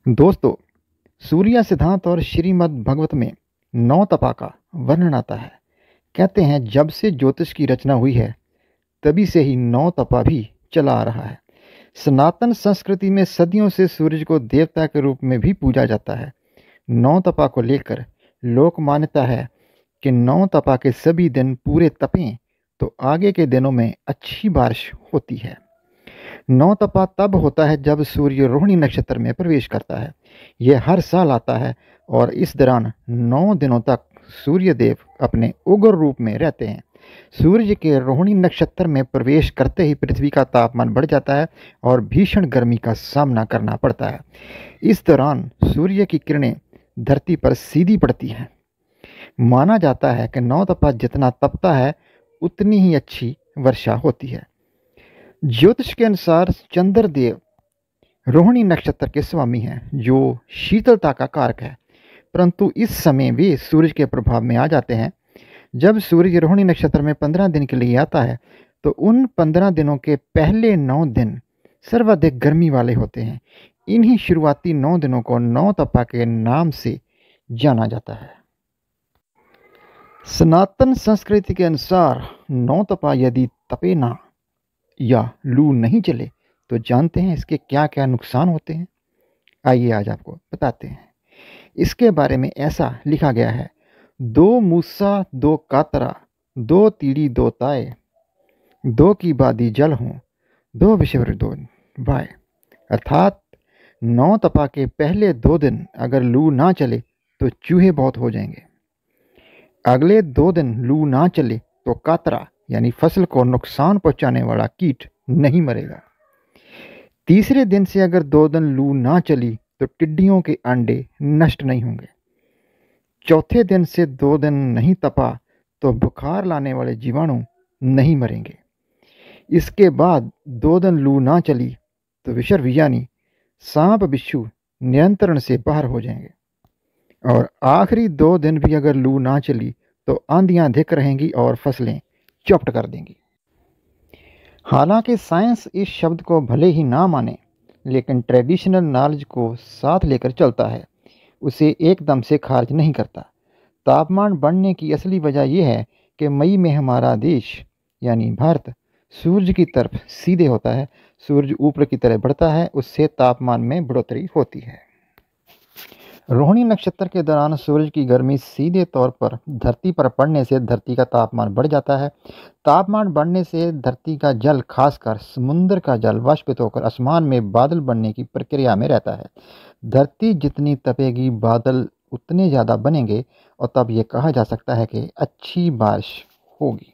दोस्तों, सूर्य सिद्धांत और श्रीमद् भगवत में नौ तपा का वर्णन आता है। कहते हैं जब से ज्योतिष की रचना हुई है तभी से ही नौ तपा भी चला आ रहा है। सनातन संस्कृति में सदियों से सूरज को देवता के रूप में भी पूजा जाता है। नौ तपा को लेकर लोक मान्यता है कि नौ तपा के सभी दिन पूरे तपें तो आगे के दिनों में अच्छी बारिश होती है। नौ तपा तब होता है जब सूर्य रोहिणी नक्षत्र में प्रवेश करता है। यह हर साल आता है और इस दौरान 9 दिनों तक सूर्य देव अपने उग्र रूप में रहते हैं। सूर्य के रोहिणी नक्षत्र में प्रवेश करते ही पृथ्वी का तापमान बढ़ जाता है और भीषण गर्मी का सामना करना पड़ता है। इस दौरान सूर्य की किरणें धरती पर सीधी पड़ती हैं। माना जाता है कि नौ तपा जितना तपता है उतनी ही अच्छी वर्षा होती है। ज्योतिष के अनुसार चंद्रदेव रोहिणी नक्षत्र के स्वामी हैं जो शीतलता का कारक है, परंतु इस समय वे सूरज के प्रभाव में आ जाते हैं। जब सूर्य रोहिणी नक्षत्र में 15 दिन के लिए आता है तो उन 15 दिनों के पहले 9 दिन सर्वाधिक गर्मी वाले होते हैं। इन्हीं शुरुआती 9 दिनों को नौ तपा के नाम से जाना जाता है। सनातन संस्कृति के अनुसार नौ तपा यदि तपे ना या लू नहीं चले तो जानते हैं इसके क्या क्या नुकसान होते हैं। आइए आज आपको बताते हैं। इसके बारे में ऐसा लिखा गया है, 2 मूसा 2 कातरा 2 तीड़ी 2 ताए 2 की बादी जल हों 2 विषवर 2 बाय। अर्थात 9 तपा के पहले 2 दिन अगर लू ना चले तो चूहे बहुत हो जाएंगे। अगले 2 दिन लू ना चले तो कातरा यानी फसल को नुकसान पहुंचाने वाला कीट नहीं मरेगा। तीसरे दिन से अगर 2 दिन लू ना चली तो टिड्डियों के अंडे नष्ट नहीं होंगे। चौथे दिन से 2 दिन नहीं तपा तो बुखार लाने वाले जीवाणु नहीं मरेंगे। इसके बाद 2 दिन लू ना चली तो विषर्व यानी सांप बिच्छू नियंत्रण से बाहर हो जाएंगे। और आखिरी 2 दिन भी अगर लू ना चली तो आंधियां धिक रहेंगी और फसलें चौपट कर देंगी। हालांकि साइंस इस शब्द को भले ही ना माने, लेकिन ट्रेडिशनल नॉलेज को साथ लेकर चलता है, उसे एकदम से खारिज नहीं करता। तापमान बढ़ने की असली वजह यह है कि मई में हमारा देश यानी भारत सूर्य की तरफ सीधे होता है। सूर्य ऊपर की तरफ बढ़ता है, उससे तापमान में बढ़ोतरी होती है। रोहिणी नक्षत्र के दौरान सूरज की गर्मी सीधे तौर पर धरती पर पड़ने से धरती का तापमान बढ़ जाता है। तापमान बढ़ने से धरती का जल, खासकर समुद्र का जल, वाष्पित होकर आसमान में बादल बनने की प्रक्रिया में रहता है। धरती जितनी तपेगी बादल उतने ज़्यादा बनेंगे और तब ये कहा जा सकता है कि अच्छी बारिश होगी।